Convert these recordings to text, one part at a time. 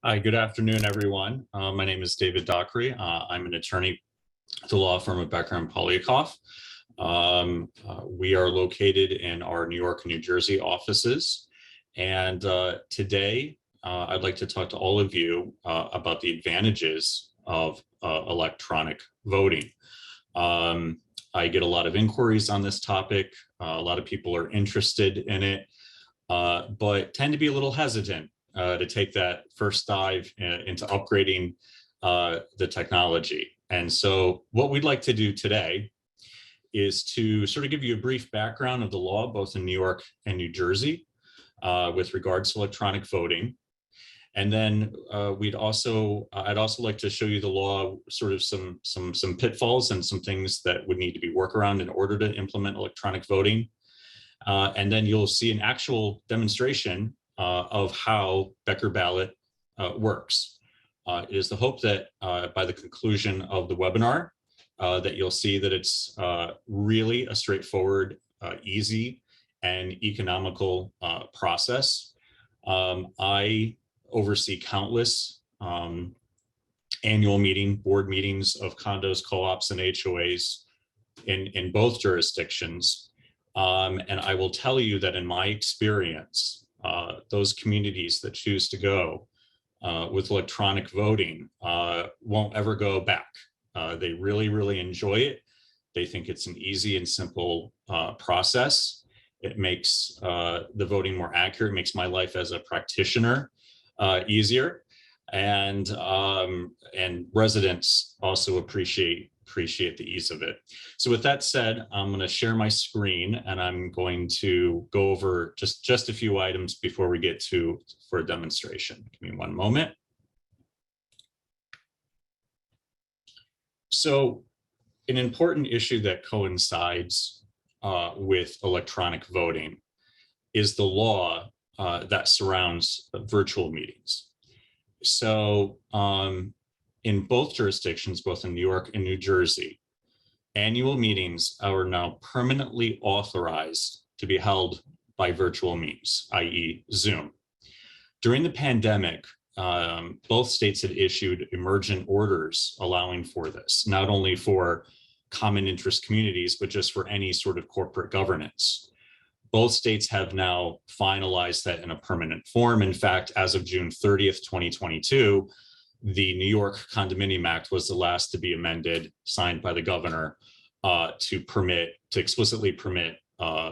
Hi, good afternoon, everyone. My name is David Dockery. I'm an attorney at the law firm of Becker and Polyakoff. We are located in our New York and New Jersey offices. And today, I'd like to talk to all of you about the advantages of electronic voting. I get a lot of inquiries on this topic. A lot of people are interested in it, but tend to be a little hesitant to take that first dive into upgrading the technology. And so what we'd like to do today is to sort of give you a brief background of the law, both in New York and New Jersey, with regards to electronic voting. And then I'd also like to show you the law, sort of some pitfalls and some things that would need to be worked around in order to implement electronic voting. And then you'll see an actual demonstration of how Becker ballot works. It is the hope that by the conclusion of the webinar, that you'll see that it's really a straightforward, easy, and economical process. I oversee countless annual board meetings of condos, co-ops, and HOAs in both jurisdictions. And I will tell you that in my experience, those communities that choose to go with electronic voting won't ever go back. They really, really enjoy it. They think it's an easy and simple process. It makes the voting more accurate, makes my life as a practitioner easier. And residents also appreciate the ease of it. So with that said, I'm going to share my screen and I'm going to go over just a few items before we get for a demonstration. Give me one moment. So an important issue that coincides with electronic voting is the law that surrounds virtual meetings. So in both jurisdictions, both in New York and New Jersey, annual meetings are now permanently authorized to be held by virtual means, i.e. Zoom. During the pandemic, both states had issued emergent orders allowing for this, not only for common interest communities, but just for any sort of corporate governance. Both states have now finalized that in a permanent form. In fact, as of June 30th, 2022, the New York Condominium Act was the last to be amended, signed by the governor, to explicitly permit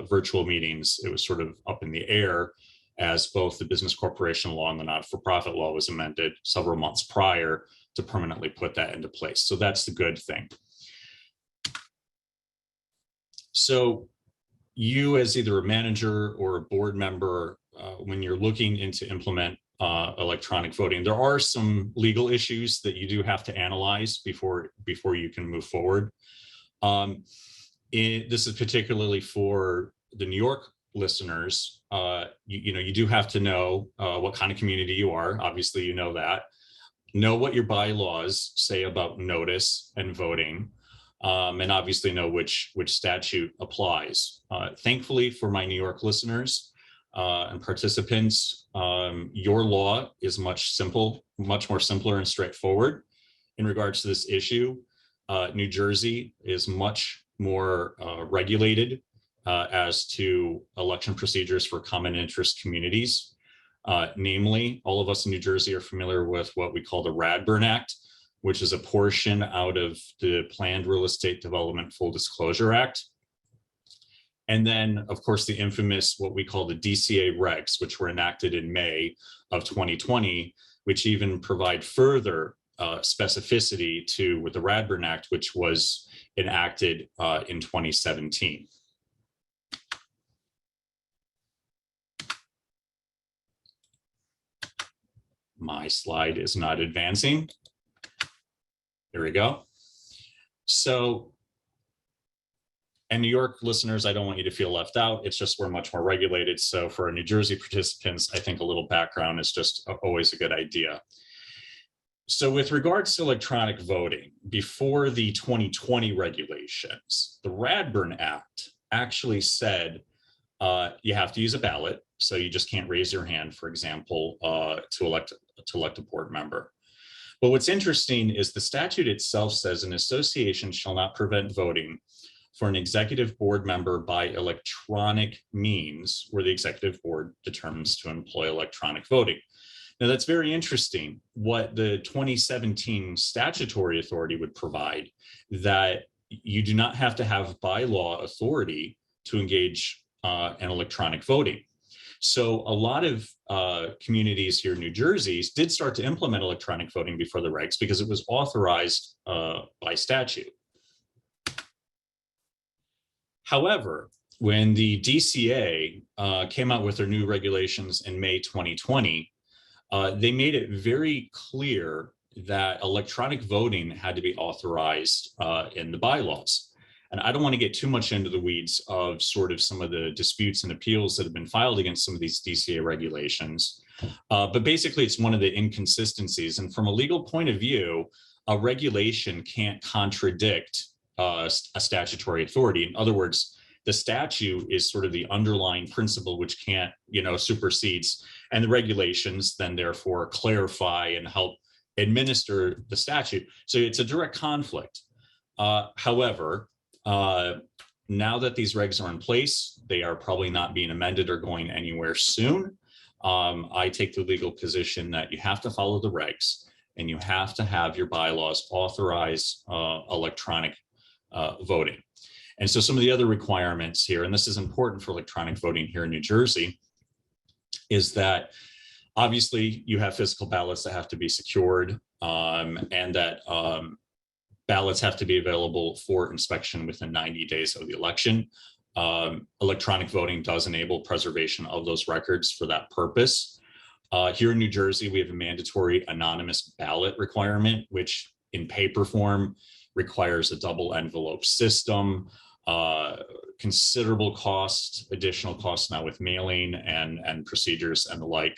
virtual meetings. It was sort of up in the air as both the business corporation law and the not-for-profit law was amended several months prior to permanently put that into place. So that's the good thing. So you, as either a manager or a board member, when you're looking into implement electronic voting, there are some legal issues that you do have to analyze before you can move forward. This is particularly for the New York listeners. You do have to know what kind of community you are. Obviously, you know that. Know what your bylaws say about notice and voting, and obviously know which statute applies. Thankfully, for my New York listeners and participants, your law is much more simpler and straightforward in regards to this issue. New Jersey is much more regulated as to election procedures for common interest communities. Namely, all of us in New Jersey are familiar with what we call the Radburn Act, which is a portion out of the Planned Real Estate Development Full Disclosure Act. And then, of course, the infamous, what we call the DCA regs, which were enacted in May of 2020, which even provide further specificity with the Radburn Act, which was enacted in 2017. My slide is not advancing. There we go. So, and New York listeners, I don't want you to feel left out. It's just we're much more regulated. So for our New Jersey participants, I think a little background is just always a good idea. So with regards to electronic voting, before the 2020 regulations, the Radburn Act actually said you have to use a ballot. So you just can't raise your hand, for example, to elect to elect a board member. But what's interesting is the statute itself says an association shall not prevent voting for an executive board member by electronic means where the executive board determines to employ electronic voting. Now, that's very interesting. What the 2017 statutory authority would provide, that you do not have to have by law authority to engage in electronic voting. So a lot of communities here in New Jersey did start to implement electronic voting before the regs because it was authorized by statute. However, when the DCA came out with their new regulations in May 2020, they made it very clear that electronic voting had to be authorized in the bylaws. And I don't want to get too much into the weeds of sort of some of the disputes and appeals that have been filed against some of these DCA regulations. But basically, it's one of the inconsistencies. And from a legal point of view, a regulation can't contradict a statutory authority. In other words, the statute is sort of the underlying principle which can't, supersedes, and the regulations then therefore clarify and help administer the statute. So it's a direct conflict. However, now that these regs are in place, they are probably not being amended or going anywhere soon. I take the legal position that you have to follow the regs and you have to have your bylaws authorize electronic voting. And so some of the other requirements here, and this is important for electronic voting here in New Jersey, is that obviously you have physical ballots that have to be secured, and that ballots have to be available for inspection within 90 days of the election. Electronic voting does enable preservation of those records for that purpose. Here in New Jersey, we have a mandatory anonymous ballot requirement, which in paper form requires a double envelope system, considerable cost, additional costs now with mailing and procedures and the like.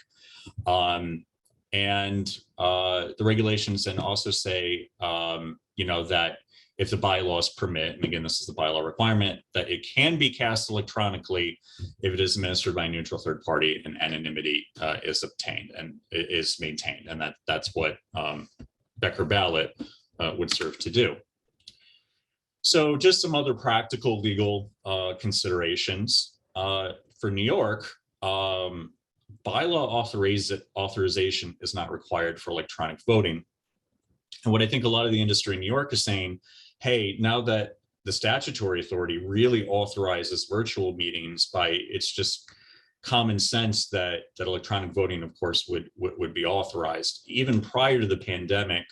The regulations then also say, that if the bylaws permit, and again, this is the bylaw requirement, that it can be cast electronically if it is administered by a neutral third party and anonymity is obtained and is maintained. And that's what Becker ballot would serve to do. So just some other practical legal considerations. For New York, bylaw authorization is not required for electronic voting. And what I think a lot of the industry in New York is saying, hey, now that the statutory authority really authorizes virtual meetings, it's just common sense that electronic voting, of course, would be authorized. Even prior to the pandemic,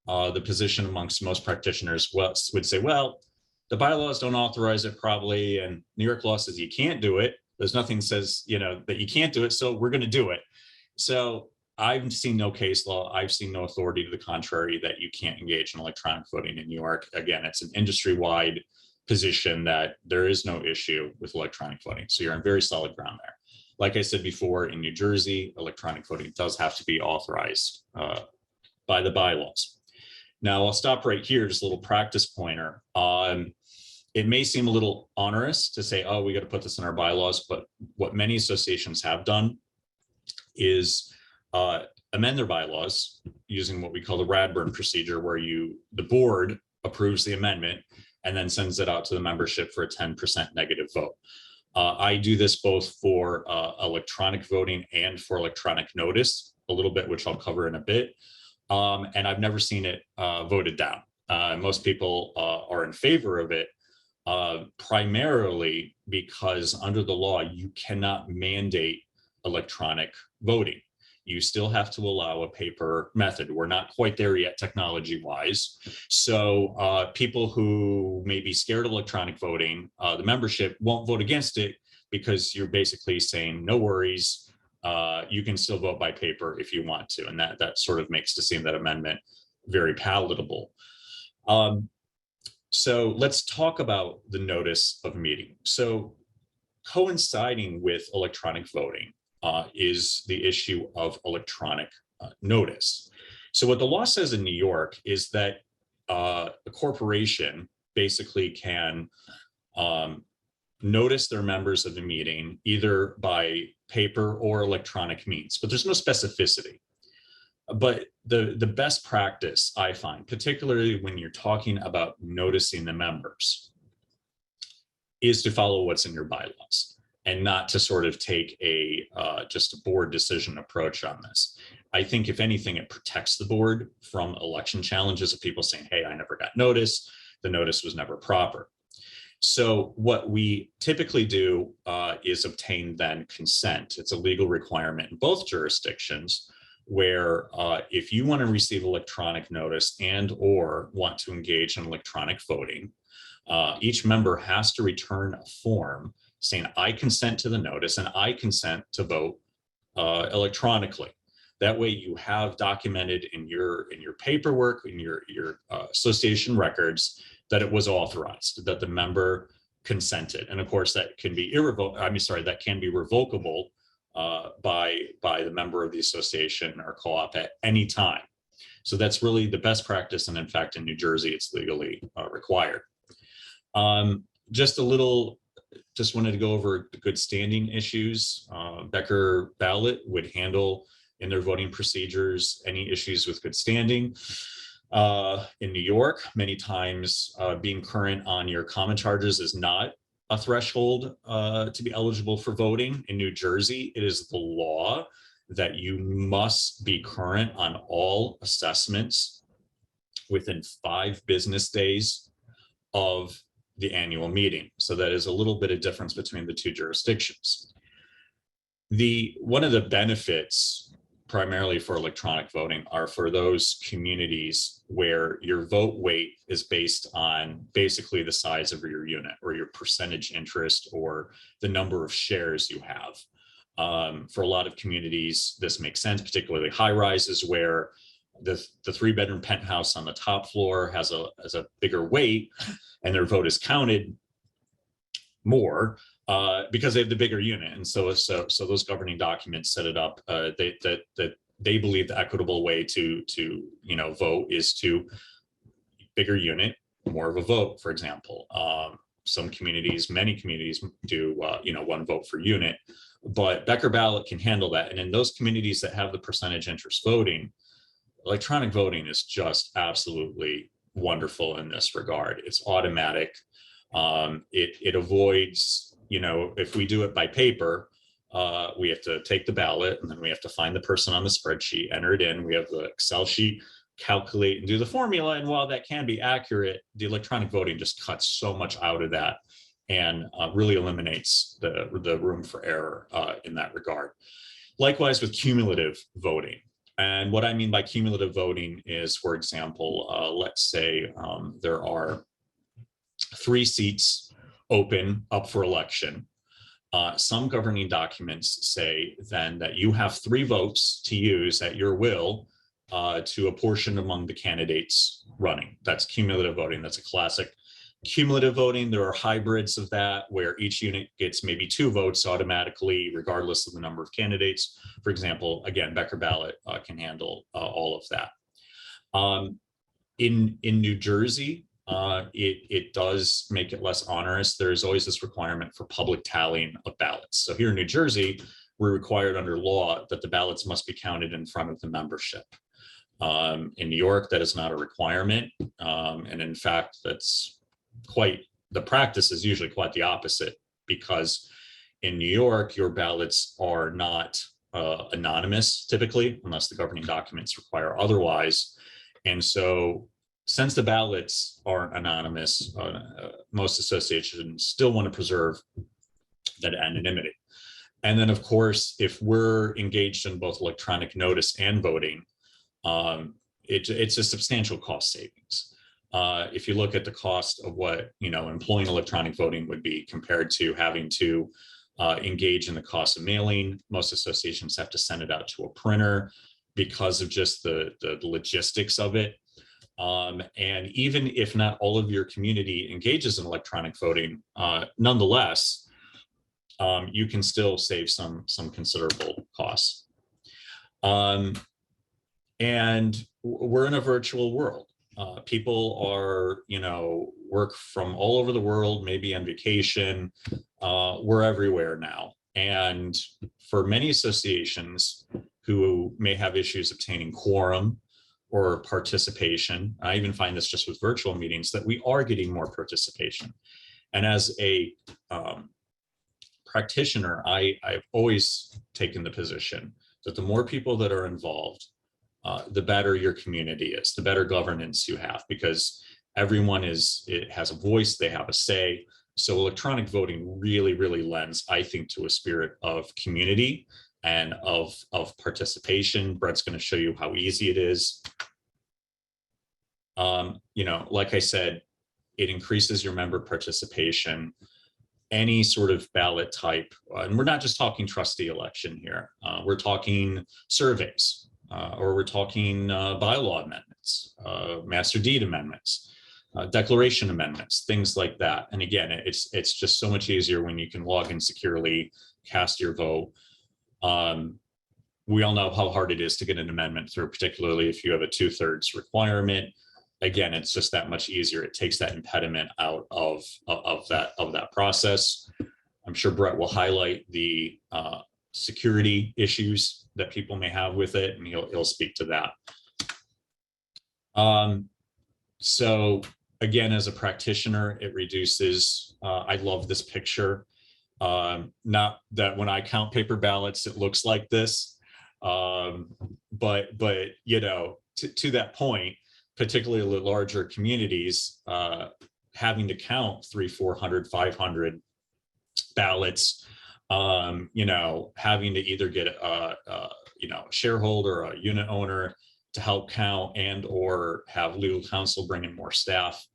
the position amongst most practitioners would say, well, the bylaws don't authorize it probably, and New York law says you can't do it. There's nothing says, that you can't do it, so we're going to do it. So I've seen no case law. I've seen no authority to the contrary that you can't engage in electronic voting in New York. Again, it's an industry-wide position that there is no issue with electronic voting. So you're on very solid ground there. Like I said before, in New Jersey, electronic voting does have to be authorized by the bylaws. Now, I'll stop right here, just a little practice pointer. It may seem a little onerous to say, oh, we got to put this in our bylaws, but what many associations have done is amend their bylaws using what we call the Radburn procedure, where the board approves the amendment and then sends it out to the membership for a 10% negative vote. I do this both for electronic voting and for electronic notice, a little bit, which I'll cover in a bit. And I've never seen it voted down. Most people are in favor of it, primarily because under the law, you cannot mandate electronic voting. You still have to allow a paper method. We're not quite there yet technology-wise. So people who may be scared of electronic voting, the membership won't vote against it because you're basically saying, no worries, you can still vote by paper if you want to. And that sort of makes that amendment very palatable. So let's talk about the notice of meeting. So coinciding with electronic voting is the issue of electronic notice. So what the law says in New York is that a corporation basically can notice their members of the meeting either by paper or electronic means, but there's no specificity. But the best practice I find, particularly when you're talking about noticing the members, is to follow what's in your bylaws and not to sort of take a just a board decision approach on this. I think if anything, it protects the board from election challenges of people saying, hey, I never got notice. The notice was never proper. So what we typically do is obtain then consent. It's a legal requirement in both jurisdictions where if you want to receive electronic notice and or want to engage in electronic voting, each member has to return a form saying, I consent to the notice and I consent to vote electronically. That way you have documented in your paperwork, in your association records, that it was authorized, that the member consented. And of course that can be that can be revocable by the member of the association or co-op at any time. So that's really the best practice. And in fact, in New Jersey, it's legally required. Just wanted to go over the good standing issues. Becker ballot would handle in their voting procedures any issues with good standing. In New York, many times being current on your common charges is not a threshold to be eligible for voting. In New Jersey, it is the law that you must be current on all assessments within 5 business days of the annual meeting. So that is a little bit of difference between the two jurisdictions. One of the benefits primarily for electronic voting are for those communities where your vote weight is based on basically the size of your unit or your percentage interest or the number of shares you have. For a lot of communities, this makes sense, particularly high rises where the 3-bedroom penthouse on the top floor has a bigger weight and their vote is counted more because they have the bigger unit. And so those governing documents set it up that they believe the equitable way to vote is to bigger unit, more of a vote, for example. Many communities do one vote for unit, but Becker ballot can handle that. And in those communities that have the percentage interest voting, electronic voting is just absolutely wonderful in this regard. It's automatic. It avoids, if we do it by paper, we have to take the ballot and then we have to find the person on the spreadsheet, enter it in. We have the Excel sheet, calculate and do the formula. And while that can be accurate, the electronic voting just cuts so much out of that and really eliminates the room for error in that regard. Likewise with cumulative voting. And what I mean by cumulative voting is, for example, let's say there are 3 seats open up for election. Some governing documents say then that you have 3 votes to use at your will to apportion among the candidates running. That's cumulative voting. That's a classic cumulative voting. There are hybrids of that where each unit gets maybe 2 votes automatically, regardless of the number of candidates. For example, again, Becker ballot can handle all of that. In New Jersey, it does make it less onerous. There's always this requirement for public tallying of ballots. So here in New Jersey, we're required under law that the ballots must be counted in front of the membership. In New York, that is not a requirement. And in fact, the practice is usually quite the opposite, because in New York, your ballots are not anonymous typically, unless the governing documents require otherwise. And so since the ballots aren't anonymous, most associations still want to preserve that anonymity. And then of course, if we're engaged in both electronic notice and voting, it's a substantial cost savings. If you look at the cost of what employing electronic voting would be compared to having to engage in the cost of mailing, most associations have to send it out to a printer because of just the logistics of it. And even if not all of your community engages in electronic voting, nonetheless, you can still save some considerable costs. And we're in a virtual world. People are, work from all over the world, maybe on vacation. We're everywhere now. And for many associations who may have issues obtaining quorum or participation. I even find this just with virtual meetings, that we are getting more participation. And as a practitioner, I've always taken the position that the more people that are involved, the better your community is, the better governance you have, because everyone has a voice, they have a say. So electronic voting really, really lends, I think, to a spirit of community and of participation. Brett's going to show you how easy it is. Like I said, it increases your member participation. Any sort of ballot type, and we're not just talking trustee election here, we're talking surveys, or we're talking bylaw amendments, master deed amendments, declaration amendments, things like that. And again, it's just so much easier when you can log in securely, cast your vote. We all know how hard it is to get an amendment through, particularly if you have a 2/3 requirement. Again, it's just that much easier. It takes that impediment out of that process. I'm sure Brett will highlight the security issues that people may have with it, and he'll speak to that. So again, as a practitioner, it reduces. I love this picture. Not that when I count paper ballots, it looks like this, but to that point, particularly with larger communities, having to count 300, 400, 500 ballots, having to either get a shareholder, a unit owner to help count, and or have legal counsel bring in more staff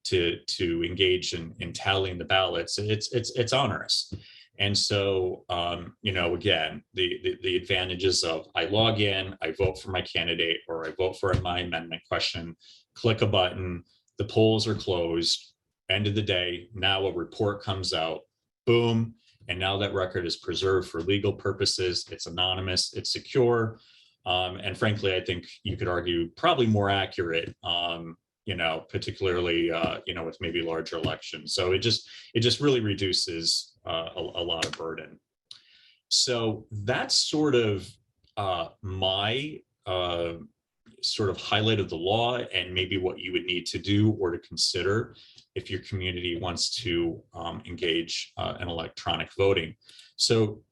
to engage in tallying the ballots. It's onerous. And so, again, the advantages of I log in, I vote for my candidate, or I vote for my amendment question, click a button, the polls are closed, end of the day, now a report comes out, boom, and now that record is preserved for legal purposes, it's anonymous, it's secure, and frankly, I think you could argue probably more accurate, particularly, with maybe larger elections. So it just really reduces a lot of burden. So that's sort of my sort of highlight of the law, and maybe what you would need to do or to consider if your community wants to engage in electronic voting. So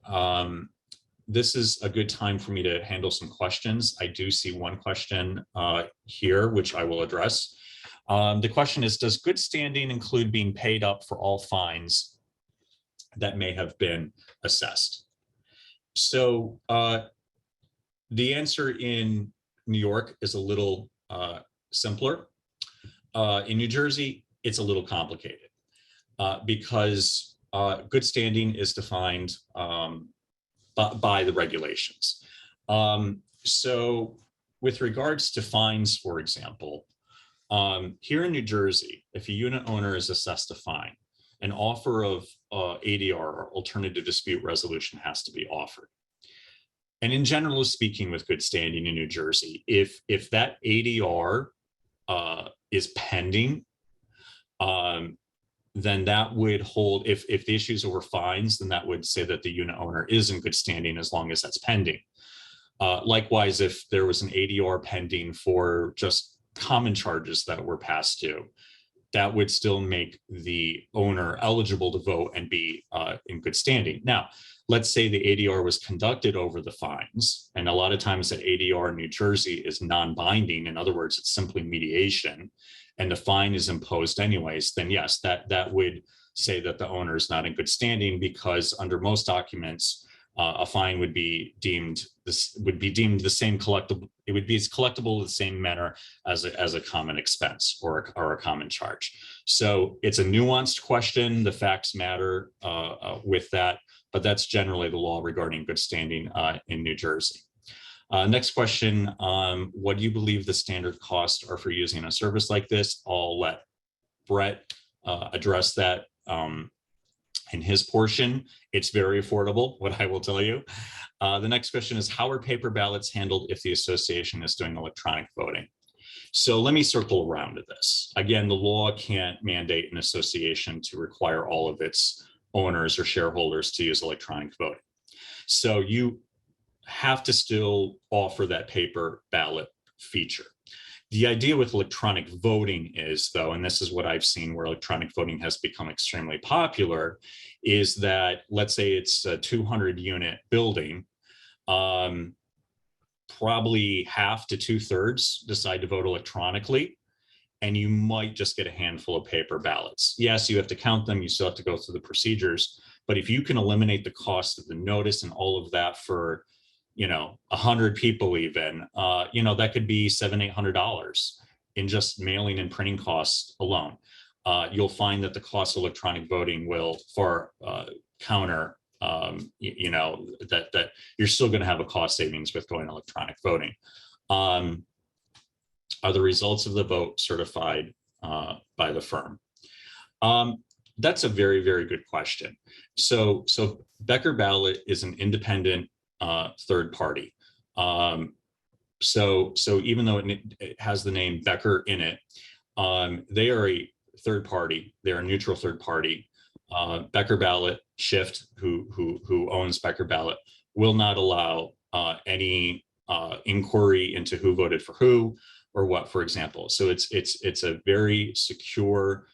this is a good time for me to handle some questions. I do see one question here, which I will address. The question is, does good standing include being paid up for all fines that may have been assessed? So the answer in New York is a little simpler. In New Jersey, it's a little complicated because good standing is defined by the regulations. So with regards to fines, for example, here in New Jersey, if a unit owner is assessed a fine, an offer of ADR, or alternative dispute resolution, has to be offered. And in general speaking, with good standing in New Jersey, if that ADR is pending, then that would hold, if the issues over fines, then that would say that the unit owner is in good standing as long as that's pending. Likewise, if there was an ADR pending for just common charges that were past due, that would still make the owner eligible to vote and be in good standing. Now, let's say the ADR was conducted over the fines, and a lot of times that ADR in New Jersey is non-binding. In other words, it's simply mediation, and the fine is imposed anyways, then yes, that would say that the owner is not in good standing, because under most documents, a fine would be deemed the same collectible. It would be collectible in the same manner as a common expense or a common charge. So it's a nuanced question. The facts matter with that, but that's generally the law regarding good standing in New Jersey. Next question, what do you believe the standard costs are for using a service like this? I'll let Brett address that in his portion. It's very affordable, what I will tell you. The next question is, how are paper ballots handled if the association is doing electronic voting? So let me circle around to this. Again, the law can't mandate an association to require all of its owners or shareholders to use electronic voting. So have to still offer that paper ballot feature. The idea with electronic voting is, though, and this is what I've seen where electronic voting has become extremely popular, is that let's say it's a 200-unit building, probably half to 2/3 decide to vote electronically, and you might just get a handful of paper ballots. Yes, you have to count them, you still have to go through the procedures, but if you can eliminate the cost of the notice and all of that for 100 people even, that could be $700-800 in just mailing and printing costs alone. You'll find that the cost of electronic voting will far counter, that you're still going to have a cost savings with going electronic voting. Are the results of the vote certified by the firm? That's a very, very good question. So Becker Ballot is an independent third party. So even though it has the name Becker in it, they are a third party. They're a neutral third party. Becker Ballot, Shyft, who owns Becker Ballot, will not allow any inquiry into who voted for who or what, for example. So it's a very secure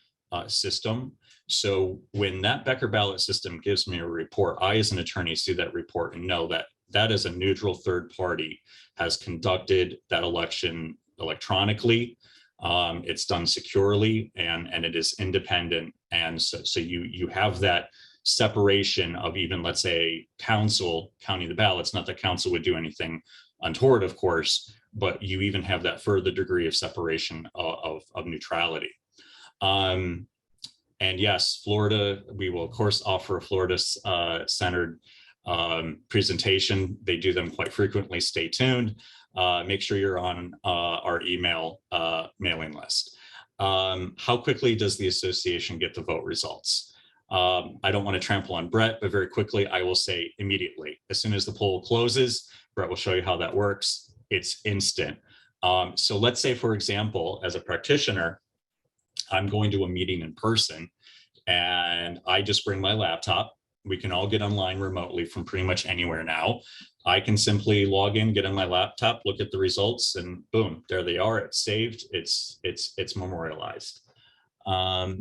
system. So when that Becker Ballot system gives me a report, I as an attorney see that report and know that that is a neutral third party has conducted that election electronically. It's done securely and it is independent. And so you have that separation of even, let's say, council counting the ballots, not that council would do anything untoward, of course, but you even have that further degree of separation of neutrality. And yes, Florida, we will of course offer a Florida centered presentation. They do them quite frequently. Stay tuned. Make sure you're on our email mailing list. How quickly does the association get the vote results? I don't want to trample on Brett, but very quickly, I will say immediately. As soon as the poll closes, Brett will show you how that works. It's instant. So let's say, for example, as a practitioner, I'm going to a meeting in person and I just bring my laptop. We can all get online remotely from pretty much anywhere now. I can simply log in, get on my laptop, look at the results, and boom, there they are. It's saved. It's memorialized. Let's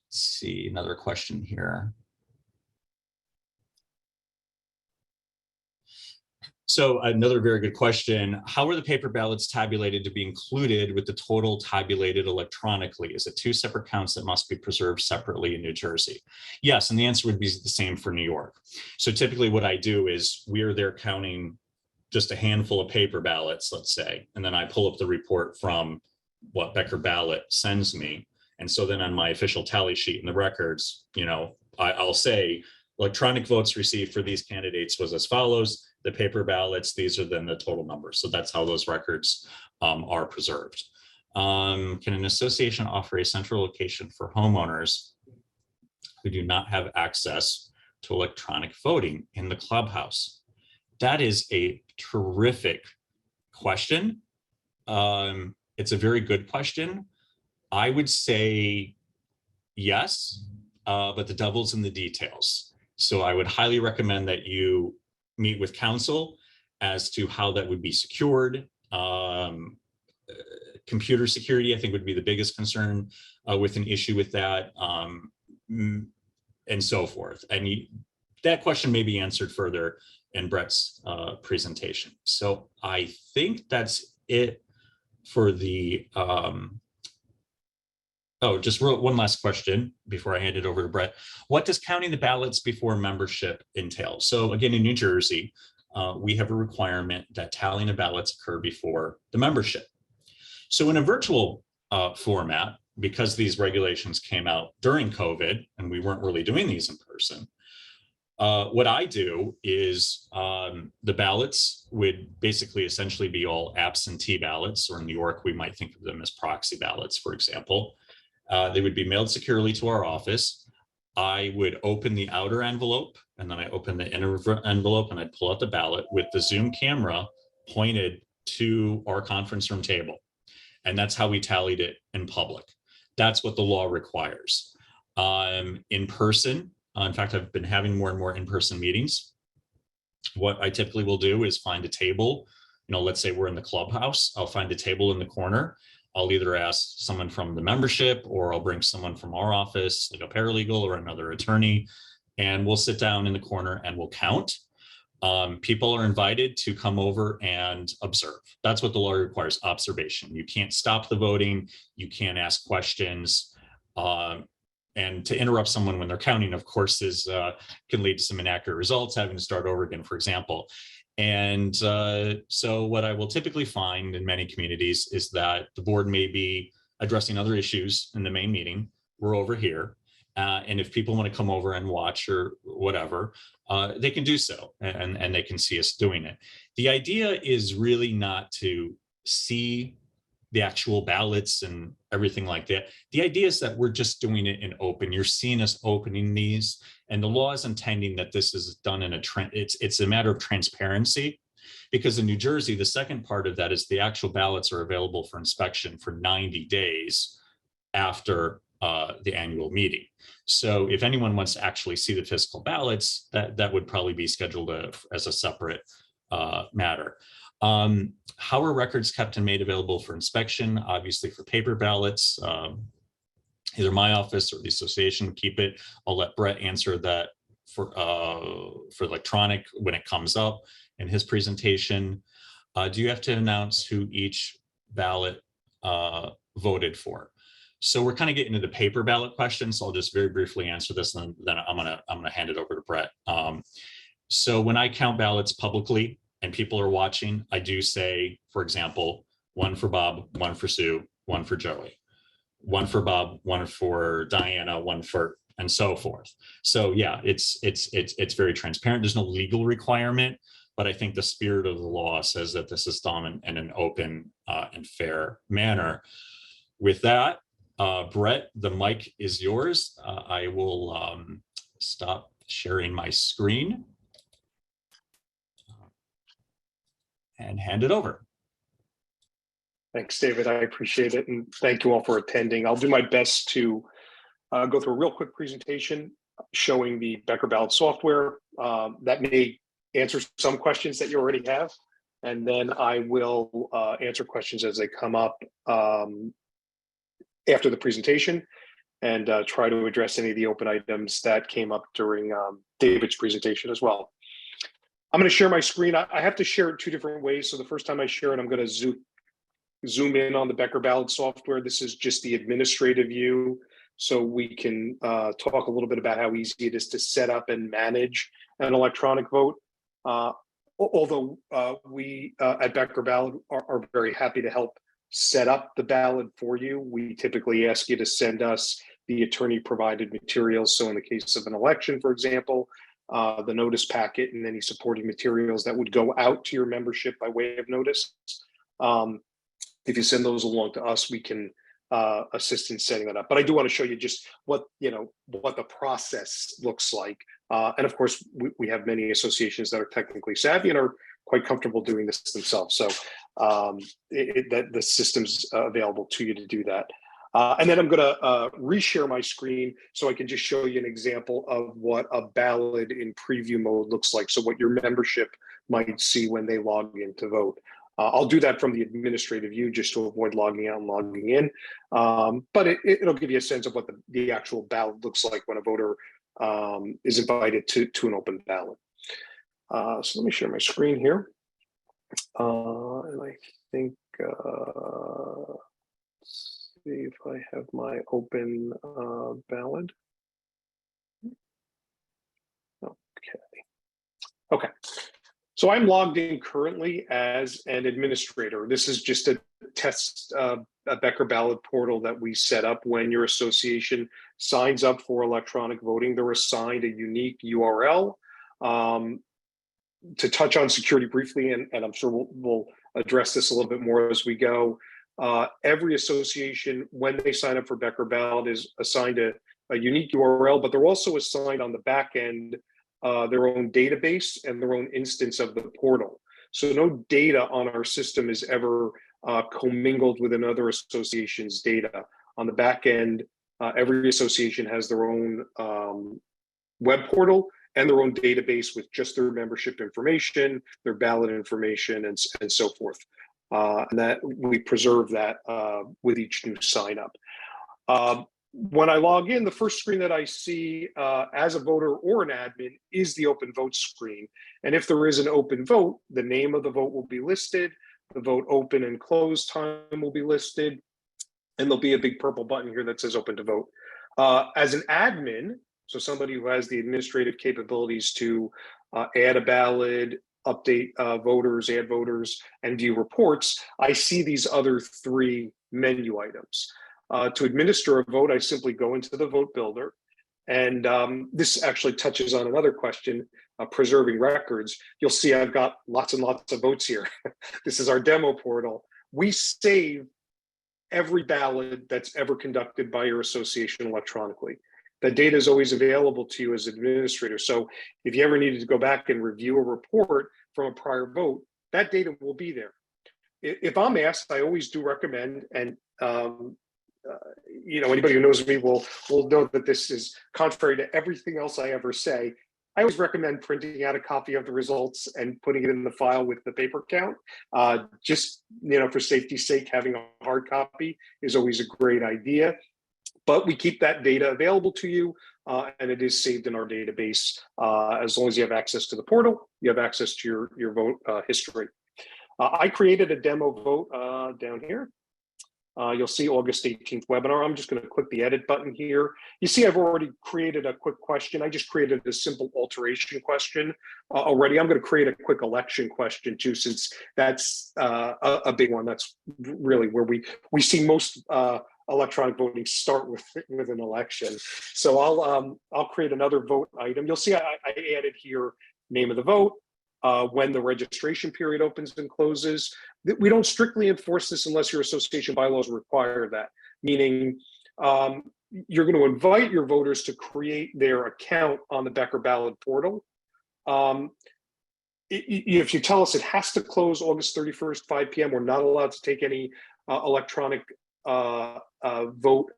see, another question here. So another very good question. How are the paper ballots tabulated to be included with the total tabulated electronically? Is it two separate counts that must be preserved separately in New Jersey? Yes, and the answer would be the same for New York. So typically what I do is we are there counting just a handful of paper ballots, let's say, and then I pull up the report from what Becker Ballot sends me. And so then on my official tally sheet in the records, I'll say electronic votes received for these candidates was as follows. The paper ballots, these are then the total numbers. So that's how those records are preserved. Can an association offer a central location for homeowners who do not have access to electronic voting in the clubhouse? That is a terrific question. It's a very good question. I would say yes, but the devil's in the details. So I would highly recommend that you meet with counsel as to how that would be secured. Computer security, I think, would be the biggest concern with an issue with that, and so forth. And that question may be answered further in Brett's presentation. So I think that's it for the, just one last question before I hand it over to Brett. What does counting the ballots before membership entail? So again, in New Jersey, we have a requirement that tallying of ballots occur before the membership. So in a virtual format, because these regulations came out during COVID and we weren't really doing these in person, what I do is the ballots would basically essentially be all absentee ballots, or in New York, we might think of them as proxy ballots, for example. They would be mailed securely to our office. I would open the outer envelope, and then I open the inner envelope, and I'd pull out the ballot with the Zoom camera pointed to our conference room table. And that's how we tallied it in public. That's what the law requires. In person, in fact, I've been having more and more in-person meetings. What I typically will do is find a table. Let's say we're in the clubhouse. I'll find a table in the corner. I'll either ask someone from the membership, or I'll bring someone from our office, like a paralegal or another attorney, and we'll sit down in the corner and we'll count. People are invited to come over and observe. That's what the law requires, observation. You can't stop the voting. You can't ask questions. And to interrupt someone when they're counting, of course, can lead to some inaccurate results, having to start over again, for example. And so what I will typically find in many communities is that the board may be addressing other issues in the main meeting. We're over here. And if people want to come over and watch or whatever, they can do so, and they can see us doing it. The idea is really not to see the actual ballots and everything like that. The idea is that we're just doing it in open. You're seeing us opening these, and the law is intending that this is done in it's a matter of transparency, because in New Jersey, the second part of that is the actual ballots are available for inspection for 90 days after the annual meeting. So if anyone wants to actually see the physical ballots, that would probably be scheduled as a separate matter. How are records kept and made available for inspection? Obviously for paper ballots, either my office or the association keep it. I'll let Brett answer that for electronic when it comes up in his presentation. Do you have to announce who each ballot voted for? So we're kind of getting into the paper ballot questions. So I'll just very briefly answer this, and then I'm gonna hand it over to Brett. So when I count ballots publicly and people are watching, I do say, for example, 1 for Bob, 1 for Sue, 1 for Joey, 1 for Bob, 1 for Diana, 1 for, and so forth. So yeah, it's very transparent. There's no legal requirement, but I think the spirit of the law says that this is done in an open and fair manner. With that, Brett, the mic is yours. I will stop sharing my screen and hand it over. Thanks, David. I appreciate it. And thank you all for attending. I'll do my best to go through a real quick presentation showing the Becker ballot software that may answer some questions that you already have. And then I will answer questions as they come up after the presentation, and try to address any of the open items that came up during David's presentation as well. I'm going to share my screen. I have to share it 2 different ways. So the first time I share it, I'm going to zoom in on the Becker ballot software. This is just the administrative view, so we can talk a little bit about how easy it is to set up and manage an electronic vote. Although we at Becker Ballot are very happy to help set up the ballot for you. We typically ask you to send us the attorney provided materials. So in the case of an election, for example, the notice packet and any supporting materials that would go out to your membership by way of notice. If you send those along to us, we can assist in setting that up. But I do want to show you just what the process looks like. And of course, we have many associations that are technically savvy and are quite comfortable doing this themselves. So the system's available to you to do that. And then I'm going to reshare my screen so I can just show you an example of what a ballot in preview mode looks like. So what your membership might see when they log in to vote. I'll do that from the administrative view just to avoid logging out and logging in. But it'll give you a sense of what the actual ballot looks like when a voter is invited to an open ballot. So let me share my screen here. And I think, let's see if I have my open ballot. Okay. So I'm logged in currently as an administrator. This is just a test, a Becker ballot portal that we set up when your association signs up for electronic voting. They're assigned a unique URL. To touch on security briefly, and I'm sure we'll address this a little bit more as we go. Every association, when they sign up for Becker ballot, is assigned a unique URL, but they're also assigned on the back end their own database and their own instance of the portal. So no data on our system is ever commingled with another association's data. On the back end, every association has their own web portal and their own database with just their membership information, their ballot information, and so forth. And that we preserve that with each new sign up. When I log in, the first screen that I see as a voter or an admin is the open vote screen. And if there is an open vote, the name of the vote will be listed, the vote open and close time will be listed, and there'll be a big purple button here that says open to vote. As an admin, so somebody who has the administrative capabilities to add a ballot, update voters, add voters, and view reports, I see these other three menu items. To administer a vote, I simply go into the vote builder. And this actually touches on another question, preserving records. You'll see I've got lots and lots of votes here. This is our demo portal. We save every ballot that's ever conducted by your association electronically. The data is always available to you as an administrator. So if you ever needed to go back and review a report from a prior vote, that data will be there. If I'm asked, I always do recommend, and anybody who knows me will know that this is contrary to everything else I ever say. I always recommend printing out a copy of the results and putting it in the file with the paper count. Just for safety's sake, having a hard copy is always a great idea. But we keep that data available to you, and it is saved in our database. As long as you have access to the portal, you have access to your vote history. I created a demo vote down here. You'll see August 18th webinar. I'm just going to click the edit button here. You see I've already created a quick question. I just created a simple alteration question already. I'm going to create a quick election question too, since that's a big one. That's really where we see most electronic voting start with an election. So I'll create another vote item. You'll see I added here name of the vote, when the registration period opens and closes. We don't strictly enforce this unless your association bylaws require that, meaning you're going to invite your voters to create their account on the Becker ballot portal. If you tell us it has to close August 31st, 5 p.m., we're not allowed to take any electronic vote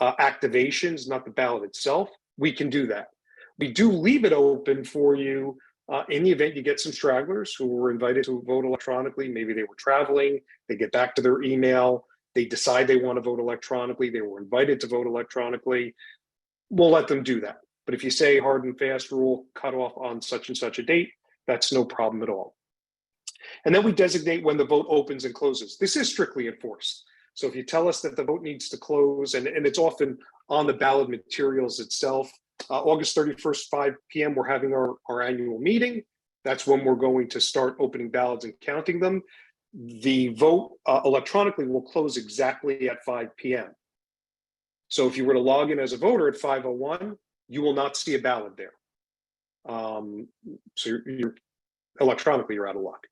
activations, not the ballot itself, we can do that. We do leave it open for you in the event you get some stragglers who were invited to vote electronically. Maybe they were traveling, they get back to their email, they decide they want to vote electronically, they were invited to vote electronically, we'll let them do that. But if you say hard and fast rule, cut off on such and such a date, that's no problem at all. And then we designate when the vote opens and closes. This is strictly enforced. So if you tell us that the vote needs to close, and it's often on the ballot materials itself, August 31st, 5 p.m., we're having our annual meeting. That's when we're going to start opening ballots and counting them. The vote electronically will close exactly at 5 p.m. So if you were to log in as a voter at 5:01, you will not see a ballot there. So you're electronically, you're out of luck.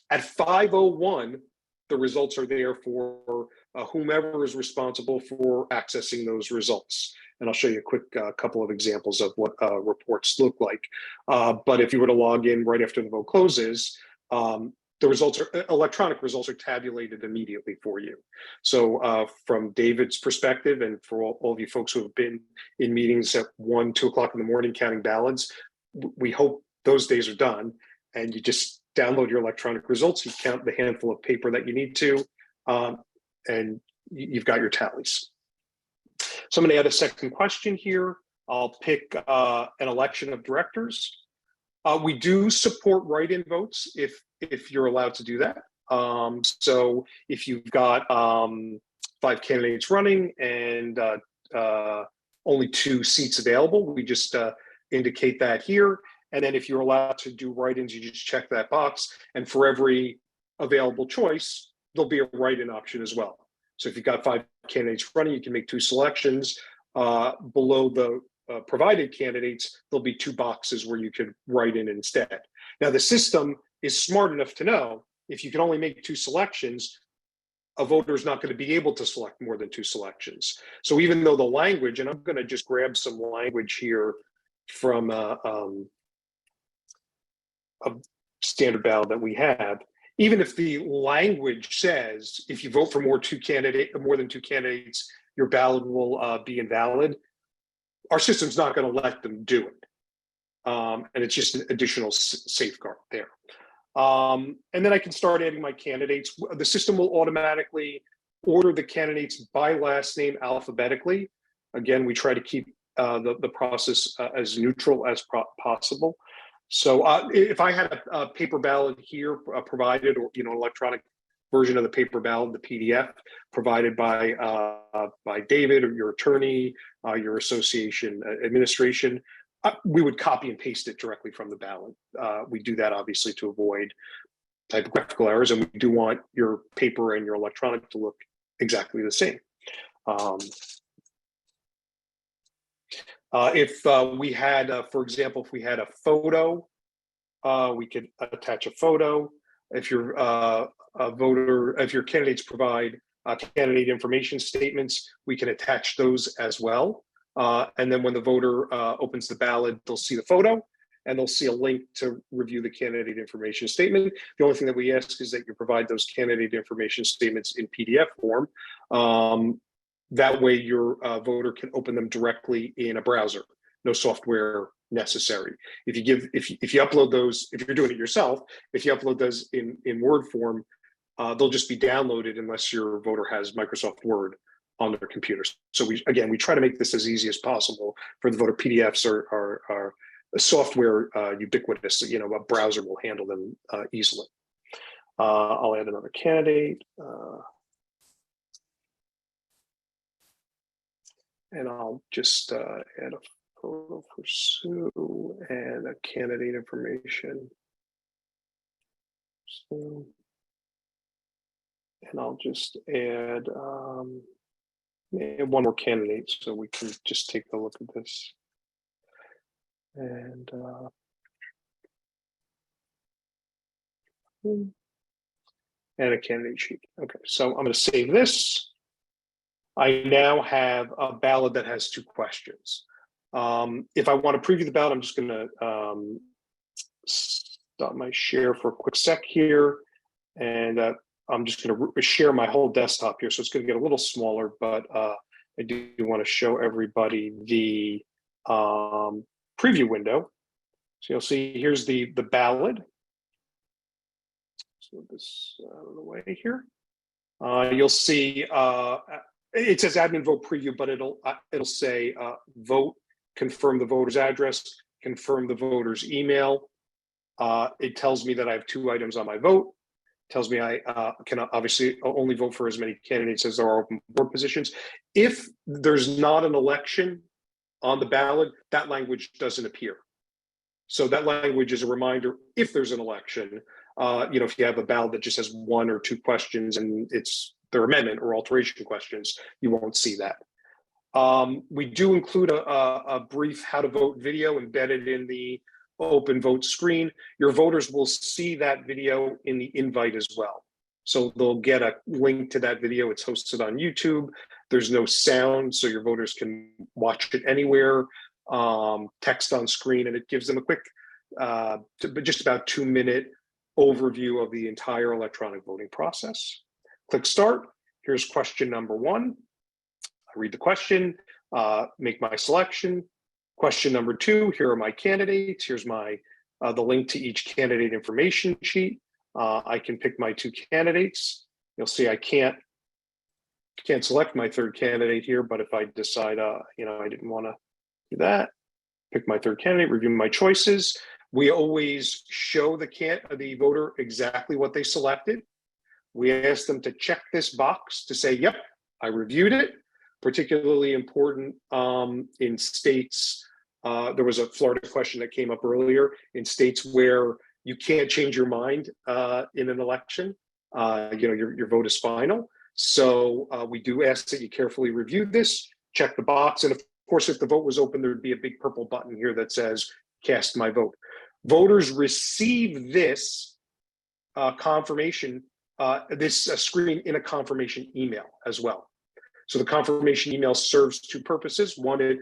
At 5:01, the results are there for whomever is responsible for accessing those results. And I'll show you a quick couple of examples of what reports look like. But if you were to log in right after the vote closes, the results are electronic results are tabulated immediately for you. So from David's perspective, and for all of you folks who have been in meetings at 1, 2 o'clock in the morning counting ballots, we hope those days are done, and you just download your electronic results, you count the handful of paper that you need to, and you've got your tallies. So I'm going to add a second question here. I'll pick an election of directors. We do support write-in votes if you're allowed to do that. So if you've got 5 candidates running and only 2 seats available, we just indicate that here. And then if you're allowed to do write-ins, you just check that box. And for every available choice, there'll be a write-in option as well. So if you've got 5 candidates running, you can make 2 selections. Below the provided candidates, there'll be 2 boxes where you could write in instead. Now, the system is smart enough to know if you can only make 2 selections, a voter is not going to be able to select more than 2 selections. So even though the language, and I'm going to just grab some language here from a standard ballot that we have, even if the language says if you vote for more than 2 candidates, your ballot will be invalid, our system's not going to let them do it. And it's just an additional safeguard there. And then I can start adding my candidates. The system will automatically order the candidates by last name alphabetically. Again, we try to keep the process as neutral as possible. So if I had a paper ballot here provided, or electronic version of the paper ballot, the PDF provided by David or your attorney, your association administration, we would copy and paste it directly from the ballot. We do that obviously to avoid typographical errors, and we do want your paper and your electronic to look exactly the same. If we had, for example, if we had a photo, we could attach a photo. If your if your candidates provide candidate information statements, we can attach those as well. And then when the voter opens the ballot, they'll see the photo and they'll see a link to review the candidate information statement. The only thing that we ask is that you provide those candidate information statements in PDF form. That way your voter can open them directly in a browser, no software necessary. If you upload those, if you're doing it yourself, if you upload those in Word form, they'll just be downloaded unless your voter has Microsoft Word on their computers. So we try to make this as easy as possible for the voter. PDFs are software ubiquitous. A browser will handle them easily. I'll add another candidate. And I'll just add a photo for Sue and a candidate information. So, and I'll just add one more candidate so we can just take a look at this. And a candidate sheet. Okay, so I'm going to save this. I now have a ballot that has 2 questions. If I want to preview the ballot, I'm just going to stop my share for a quick sec here. And I'm just going to share my whole desktop here. So it's going to get a little smaller, but I do want to show everybody the preview window. So you'll see here's the ballot. So this out of the way here. You'll see it says admin vote preview, but it'll say vote, confirm the voter's address, confirm the voter's email. It tells me that I have 2 items on my vote. It tells me I can obviously only vote for as many candidates as there are open board positions. If there's not an election on the ballot, that language doesn't appear. So that language is a reminder if there's an election. If you have a ballot that just has 1 or 2 questions and it's their amendment or alteration questions, you won't see that. We do include a brief how to vote video embedded in the open vote screen. Your voters will see that video in the invite as well. So they'll get a link to that video. It's hosted on YouTube. There's no sound, so your voters can watch it anywhere, text on screen, and it gives them a quick, just about 2-minute overview of the entire electronic voting process. Click start. Here's question number 1. I read the question, make my selection. Question number 2, here are my candidates. Here's my the link to each candidate information sheet. I can pick my 2 candidates. You'll see I can't select my 3rd candidate here, but if I decide, I didn't want to do that, pick my 3rd candidate, review my choices. We always show the voter exactly what they selected. We ask them to check this box to say, yep, I reviewed it. Particularly important in states, there was a Florida question that came up earlier, in states where you can't change your mind in an election, your vote is final. So we do ask that you carefully review this, check the box, and of course, if the vote was open, there'd be a big purple button here that says, cast my vote. Voters receive this confirmation, this screen in a confirmation email as well. So the confirmation email serves 2 purposes. One, it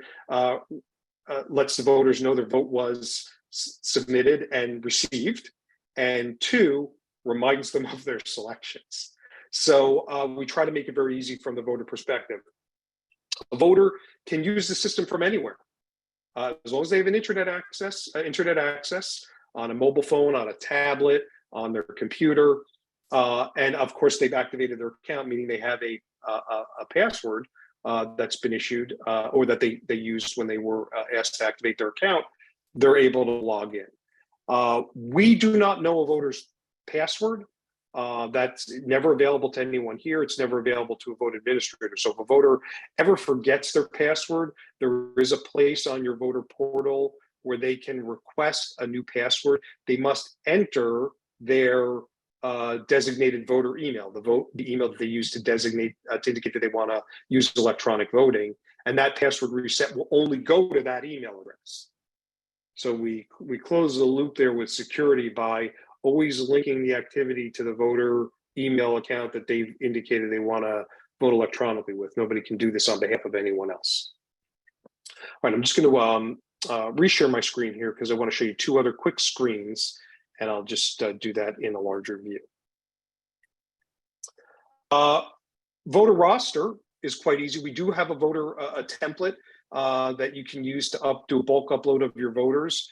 lets the voters know their vote was submitted and received. And 2, reminds them of their selections. So we try to make it very easy from the voter perspective. A voter can use the system from anywhere. as long as they have an internet access on a mobile phone, on a tablet, on their computer, and of course they've activated their account, meaning they have a password that's been issued or that they used when they were asked to activate their account, they're able to log in. We do not know a voter's password. That's never available to anyone here. It's never available to a vote administrator. So if a voter ever forgets their password, there is a place on your voter portal where they can request a new password. They must enter their designated voter email, the email that they use to designate, to indicate that they want to use electronic voting. And that password reset will only go to that email address. So we close the loop there with security by always linking the activity to the voter email account that they've indicated they want to vote electronically with. Nobody can do this on behalf of anyone else. All right, I'm just going to reshare my screen here because I want to show you two other quick screens, and I'll just do that in a larger view. Voter roster is quite easy. We do have a voter a template that you can use to do a bulk upload of your voters.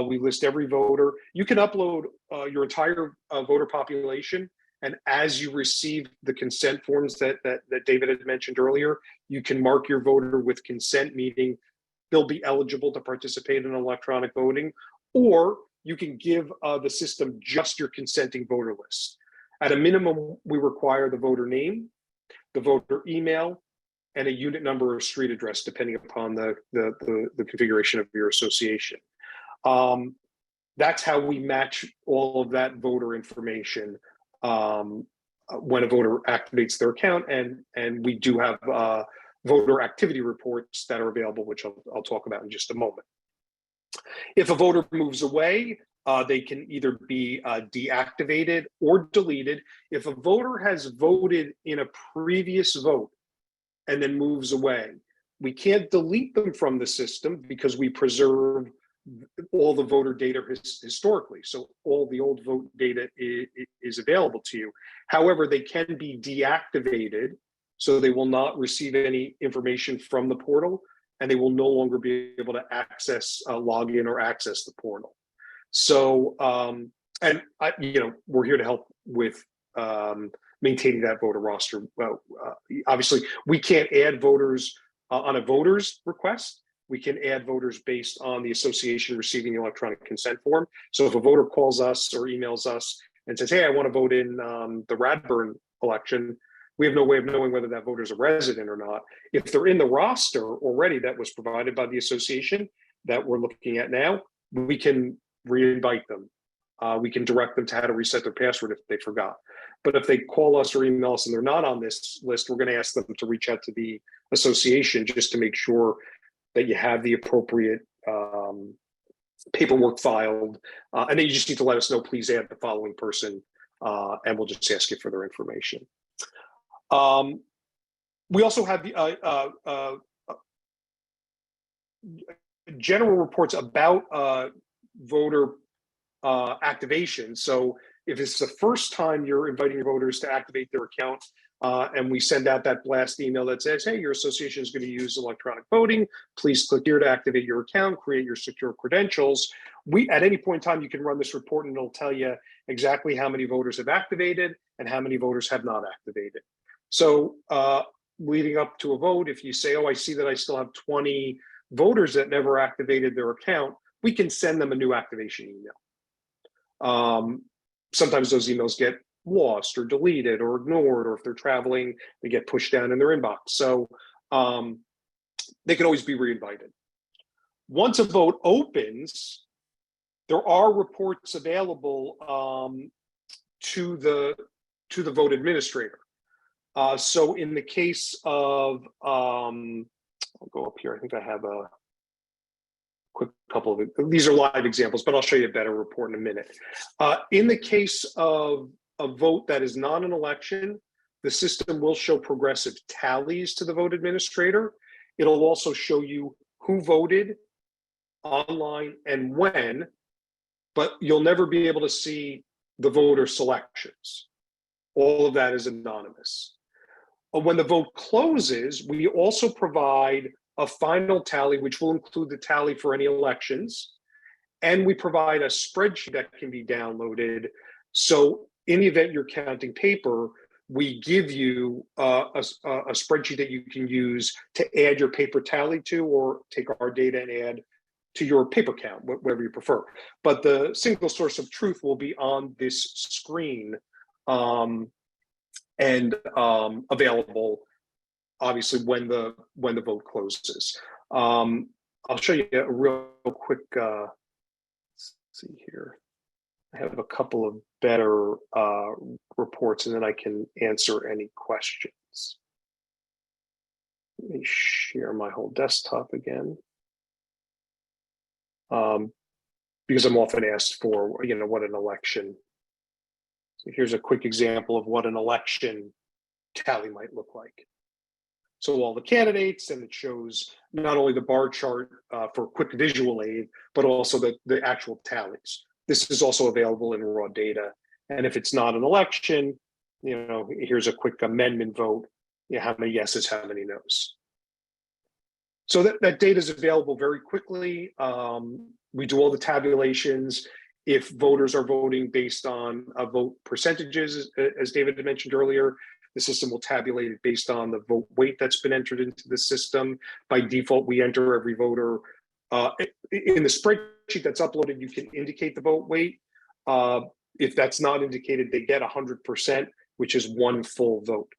We list every voter. You can upload your entire voter population, and as you receive the consent forms that David had mentioned earlier, you can mark your voter with consent, meaning they'll be eligible to participate in electronic voting, or you can give the system just your consenting voter list. At a minimum, we require the voter name, the voter email, and a unit number or street address, depending upon the configuration of your association. That's how we match all of that voter information when a voter activates their account, and we do have voter activity reports that are available, which I'll talk about in just a moment. If a voter moves away, they can either be deactivated or deleted. If a voter has voted in a previous vote and then moves away, we can't delete them from the system because we preserve all the voter data historically. So all the old vote data is available to you. However, they can be deactivated, so they will not receive any information from the portal, and they will no longer be able to access, log in or access the portal. So, we're here to help with maintaining that voter roster. Well, obviously, we can't add voters on a voter's request. We can add voters based on the association receiving the electronic consent form. So if a voter calls us or emails us and says, hey, I want to vote in the Radburn election, we have no way of knowing whether that voter is a resident or not. If they're in the roster already that was provided by the association that we're looking at now, we can re-invite them. We can direct them to how to reset their password if they forgot. But if they call us or email us and they're not on this list, we're going to ask them to reach out to the association just to make sure that you have the appropriate paperwork filed. And then you just need to let us know, please add the following person, and we'll just ask you for their information. We also have the general reports about voter activation. So if it's the first time you're inviting your voters to activate their account, and we send out that blast email that says, hey, your association is going to use electronic voting. Please click here to activate your account, create your secure credentials. At any point in time, you can run this report and it'll tell you exactly how many voters have activated and how many voters have not activated. So leading up to a vote, if you say, oh, I see that I still have 20 voters that never activated their account, we can send them a new activation email. Sometimes those emails get lost or deleted or ignored, or if they're traveling, they get pushed down in their inbox. So they can always be reinvited. Once a vote opens, there are reports available to the vote administrator. So in the case of, I'll go up here. I think I have a quick couple of, these are live examples, but I'll show you a better report in a minute. In the case of a vote that is not an election, the system will show progressive tallies to the vote administrator. It'll also show you who voted online and when, but you'll never be able to see the voter selections. All of that is anonymous. When the vote closes, we also provide a final tally, which will include the tally for any elections. And we provide a spreadsheet that can be downloaded. So in the event you're counting paper, we give you a spreadsheet that you can use to add your paper tally to, or take our data and add to your paper count, whatever you prefer. But the single source of truth will be on this screen and available, obviously, when the vote closes. I'll show you a real quick. Let's see here. I have a couple of better reports, and then I can answer any questions. Let me share my whole desktop again. Because I'm often asked for, what an election. So here's a quick example of what an election tally might look like. So all the candidates, and it shows not only the bar chart for quick visual aid, but also the actual tallies. This is also available in raw data. And if it's not an election, here's a quick amendment vote. How many yeses, how many noes. So that data is available very quickly. We do all the tabulations. If voters are voting based on vote percentages, as David had mentioned earlier, the system will tabulate it based on the vote weight that's been entered into the system. By default, we enter every voter. In the spreadsheet that's uploaded, you can indicate the vote weight. If that's not indicated, they get 100%, which is one full vote.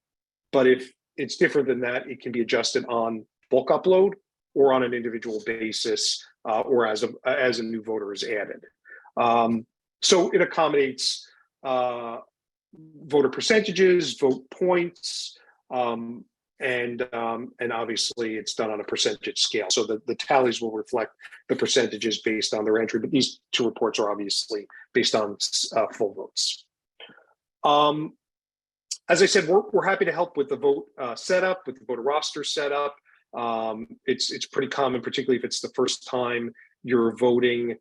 But if it's different than that, it can be adjusted on bulk upload or on an individual basis, or as a new voter is added. So it accommodates voter percentages, vote points, and obviously it's done on a percentage scale. So the tallies will reflect the percentages based on their entry, but these two reports are obviously based on full votes. As I said, we're happy to help with the vote setup, with the voter roster setup. It's pretty common, particularly if it's the first time you're voting,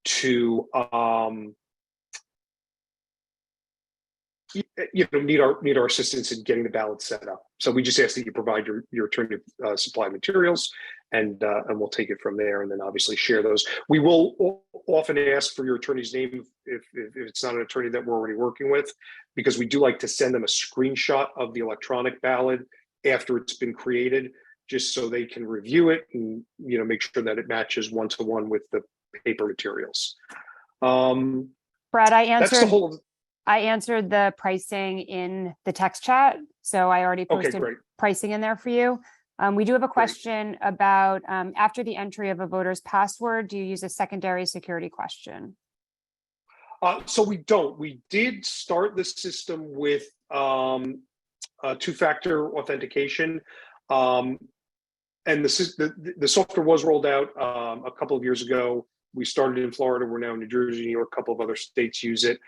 to need our assistance in getting the ballot set up. So we just ask that you provide your attorney supply materials, and we'll take it from there, and then obviously share those. We will often ask for your attorney's name if it's not an attorney that we're already working with, because we do like to send them a screenshot of the electronic ballot after it's been created, just so they can review it and make sure that it matches one-to-one with the paper materials. Brad, I answered the pricing in the text chat, so I already posted pricing in there for you. We do have a question about after the entry of a voter's password, do you use a secondary security question? So we don't. We did start the system with two-factor authentication, and the software was rolled out a couple of years ago. We started in Florida. We're now in New Jersey, New York. A couple of other states use it.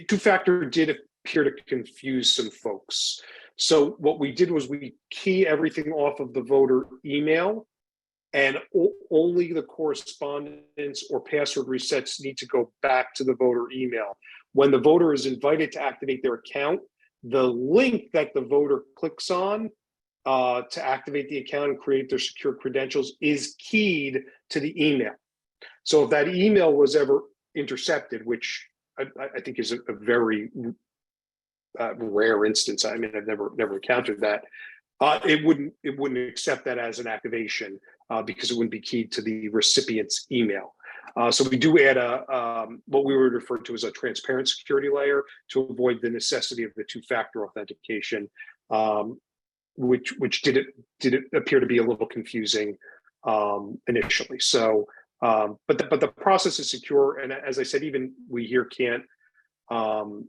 Two-factor did appear to confuse some folks. So what we did was we key everything off of the voter email, and only the correspondence or password resets need to go back to the voter email. When the voter is invited to activate their account, the link that the voter clicks on to activate the account and create their secure credentials is keyed to the email. So if that email was ever intercepted, which I think is a very rare instance. I mean, I've never encountered that. It wouldn't accept that as an activation because it wouldn't be keyed to the recipient's email. So we do add what we would refer to as a transparent security layer to avoid the necessity of the two-factor authentication, which did it appear to be a little confusing initially. So, but the process is secure, and as I said, even we here can't log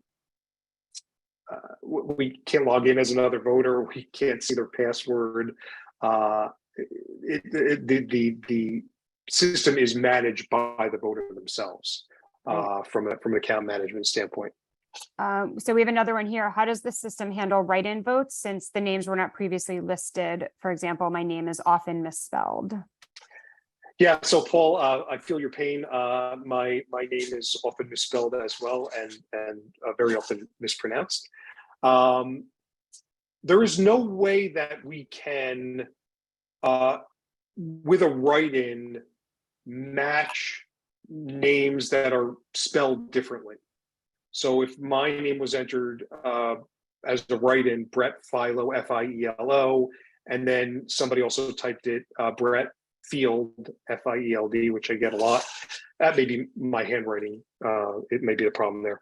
in as another voter. We can't see their password. The system is managed by the voter themselves from an account management standpoint. So we have another one here. How does the system handle write-in votes since the names were not previously listed? For example, my name is often misspelled. Yeah, so Paul, I feel your pain. My name is often misspelled as well, and very often mispronounced. There is no way that we can with a write-in, match names that are spelled differently. So if my name was entered as the write-in, Brett Fielo, F-I-E-L-O, and then somebody also typed it Brett Field, F-I-E-L-D, which I get a lot. That may be my handwriting. It may be the problem there.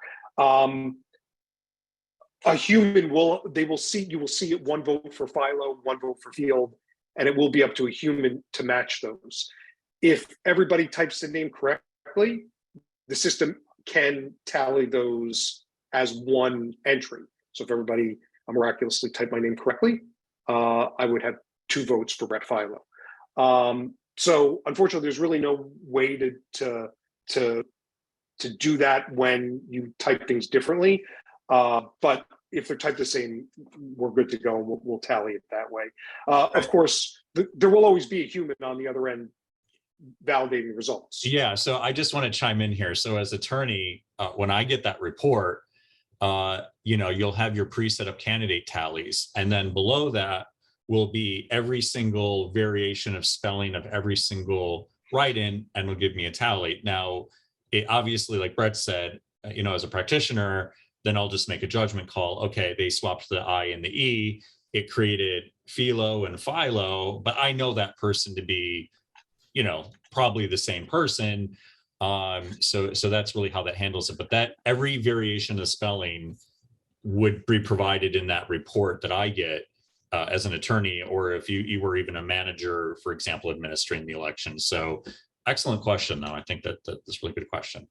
A human you will see it, one vote for Fielo, one vote for Field, and it will be up to a human to match those. If everybody types the name correctly, the system can tally those as one entry. So if everybody miraculously typed my name correctly, I would have 2 votes for Brett Fielo. So unfortunately, there's really no way to do that when you type things differently. But if they're typed the same, we're good to go. And we'll tally it that way. Of course, there will always be a human on the other end validating results. Yeah, so I just want to chime in here. So as attorney, when I get that report, you'll have your pre-set up candidate tallies, and then below that will be every single variation of spelling of every single write-in, and will give me a tally. Now, it obviously, like Brett said, as a practitioner, then I'll just make a judgment call. Okay, they swapped the I and the E. It created Fielo and Fielo, but I know that person to be, probably the same person. So that's really how that handles it. But that every variation of spelling would be provided in that report that I get as an attorney, or if you were even a manager, for example, administering the election. So excellent question, though. I think that's a really good question.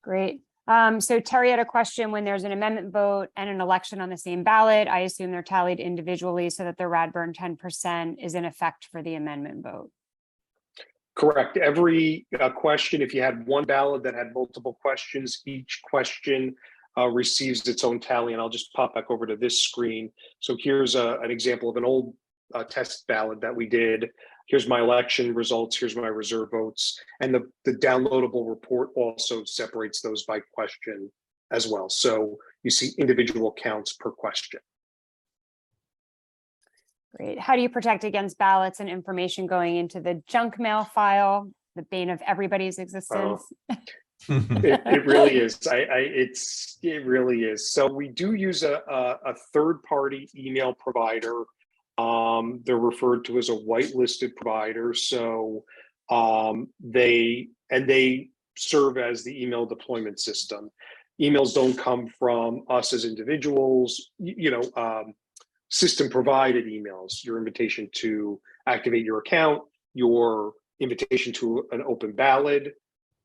Great. So Terry had a question. When there's an amendment vote and an election on the same ballot, I assume they're tallied individually so that the Radburn 10% is in effect for the amendment vote. Correct. Every question, if you had one ballot that had multiple questions, each question receives its own tally. And I'll just pop back over to this screen. So here's an example of an old test ballot that we did. Here's my election results. Here's my reserve votes. And the downloadable report also separates those by question as well. So you see individual counts per question. Great. How do you protect against ballots and information going into the junk mail file, the bane of everybody's existence? It really is. It really is. So we do use a third-party email provider. They're referred to as a whitelisted provider. So they serve as the email deployment system. Emails don't come from us as individuals. System provided emails, your invitation to activate your account, your invitation to an open ballot,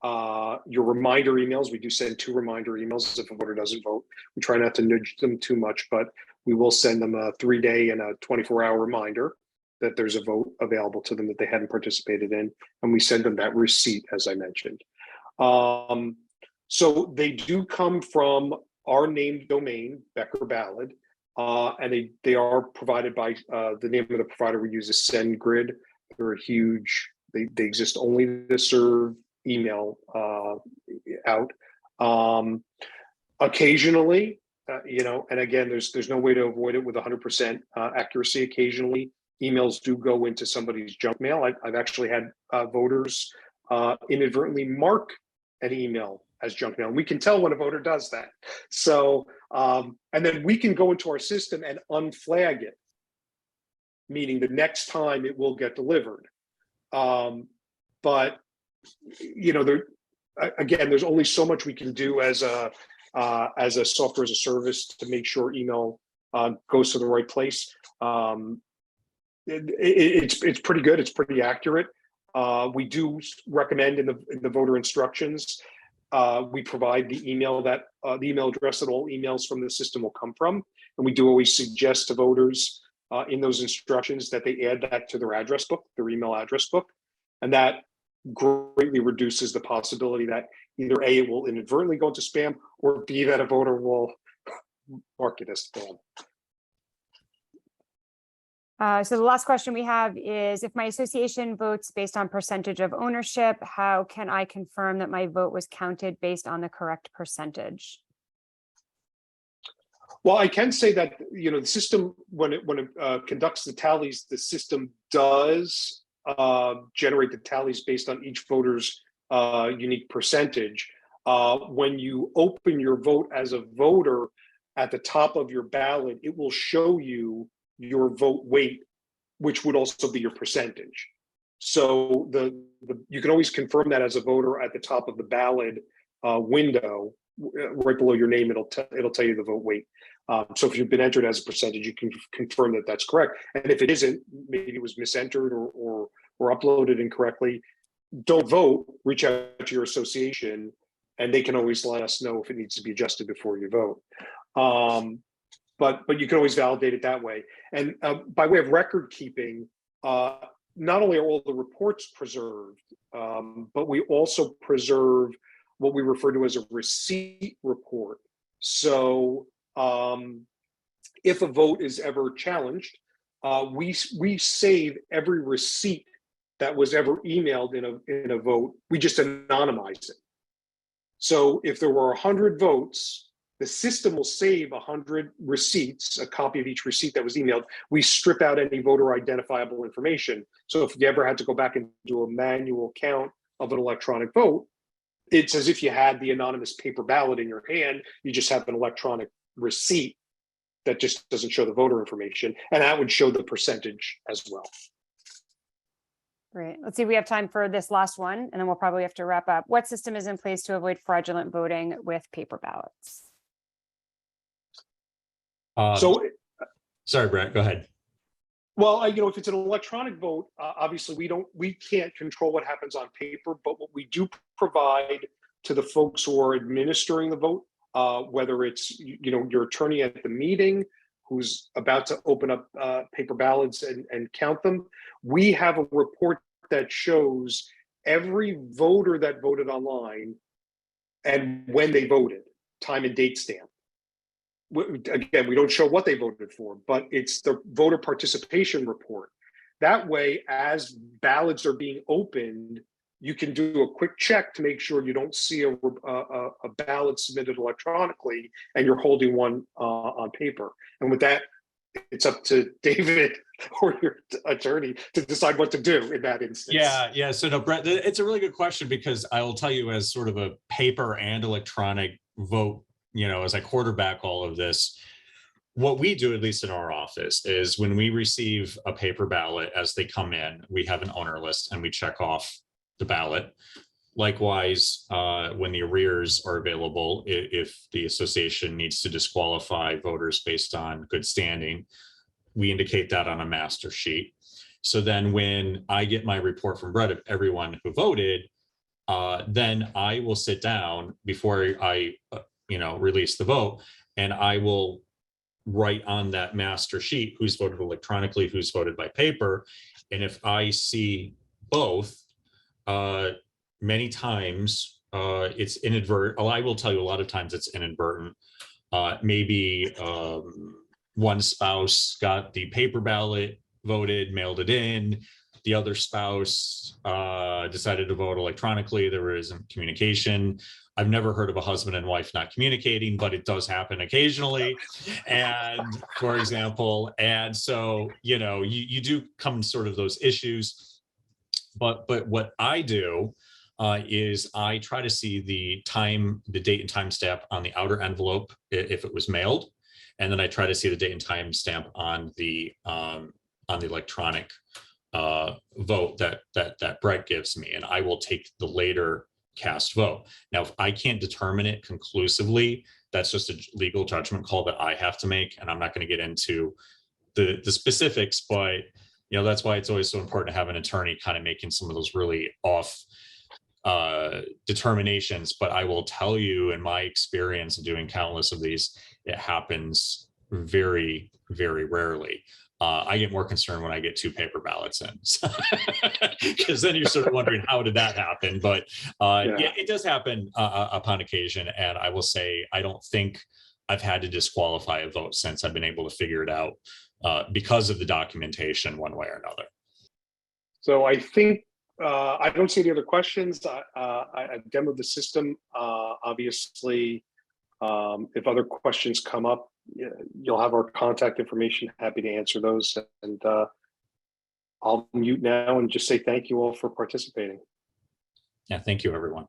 your reminder emails. We do send 2 reminder emails if a voter doesn't vote. We try not to nudge them too much, but we will send them a 3-day and a 24-hour reminder that there's a vote available to them that they hadn't participated in. And we send them that receipt, as I mentioned. So they do come from our named domain, Becker Ballot, and they are provided by the name of the provider we use is SendGrid. They're a huge, they exist only to serve email out. Occasionally, and again, there's no way to avoid it with 100% accuracy. Occasionally, emails do go into somebody's junk mail. I've actually had voters inadvertently mark an email as junk mail. We can tell when a voter does that. So, and then we can go into our system and unflag it, meaning the next time it will get delivered. But again, there's only so much we can do as a software as a service to make sure email goes to the right place. It's pretty good. It's pretty accurate. We do recommend in the voter instructions, we provide the email that the email address that all emails from the system will come from, and we do always suggest to voters in those instructions that they add that to their address book, their email address book, and that greatly reduces the possibility that either A, it will inadvertently go into spam, or B, that a voter will mark it as spam. So the last question we have is, if my association votes based on percentage of ownership, how can I confirm that my vote was counted based on the correct percentage? Well, I can say that, the system, when it conducts the tallies, the system does generate the tallies based on each voter's unique percentage. When you open your vote as a voter, at the top of your ballot, it will show you your vote weight, which would also be your percentage. So you can always confirm that as a voter at the top of the ballot window, right below your name. It'll tell you the vote weight. So if you've been entered as a percentage, you can confirm that that's correct. And if it isn't, maybe it was misentered or uploaded incorrectly, don't vote. Reach out to your association, and they can always let us know if it needs to be adjusted before you vote. But you can always validate it that way. And by way of record keeping, not only are all the reports preserved, but we also preserve what we refer to as a receipt report. So if a vote is ever challenged, we save every receipt that was ever emailed in a vote. We just anonymize it. So if there were 100 votes, the system will save 100 receipts, a copy of each receipt that was emailed. We strip out any voter identifiable information. So if you ever had to go back and do a manual count of an electronic vote, it's as if you had the anonymous paper ballot in your hand. You just have an electronic receipt that just doesn't show the voter information, and that would show the percentage as well. Great. Let's see, we have time for this last one, and then we'll probably have to wrap up. What system is in place to avoid fraudulent voting with paper ballots? Sorry, Brett, go ahead. Well, if it's an electronic vote, obviously we can't control what happens on paper, but what we do provide to the folks who are administering the vote, whether it's, your attorney at the meeting who's about to open up paper ballots and count them, we have a report that shows every voter that voted online and when they voted, time and date stamp. Again, we don't show what they voted for, but it's the voter participation report. That way, as ballots are being opened, you can do a quick check to make sure you don't see a ballot submitted electronically and you're holding one on paper. And with that, it's up to David or your attorney to decide what to do in that instance. Yeah. So no, Brett, it's a really good question, because I will tell you, as sort of a paper and electronic vote, as I quarterback all of this, what we do, at least in our office, is when we receive a paper ballot as they come in, we have an owner list and we check off the ballot. Likewise, when the arrears are available, if the association needs to disqualify voters based on good standing, we indicate that on a master sheet. So then when I get my report from Brett of everyone who voted, then I will sit down before I release the vote, and I will write on that master sheet who's voted electronically, who's voted by paper. And if I see both, many times it's inadvertent. I will tell you, a lot of times it's inadvertent. Maybe one spouse got the paper ballot voted, mailed it in. The other spouse decided to vote electronically. There isn't communication. I've never heard of a husband and wife not communicating, but it does happen occasionally. And for example, and so, you do come sort of those issues. But what I do is I try to see the date and time stamp on the outer envelope if it was mailed, and then I try to see the date and time stamp on the electronic vote that Brett gives me, and I will take the later cast vote. Now, if I can't determine it conclusively, that's just a legal judgment call that I have to make, and I'm not going to get into the specifics, but that's why it's always so important to have an attorney kind of making some of those really off determinations. But I will tell you, in my experience of doing countless of these, it happens very, very rarely. I get more concerned when I get 2 paper ballots in, because then you're sort of wondering, how did that happen? But yeah, it does happen upon occasion. And I will say, I don't think I've had to disqualify a vote since I've been able to figure it out because of the documentation one way or another. So I think I don't see any other questions. I've demoed the system. Obviously, if other questions come up, you'll have our contact information. Happy to answer those. And I'll mute now and just say thank you all for participating. Yeah, thank you, everyone.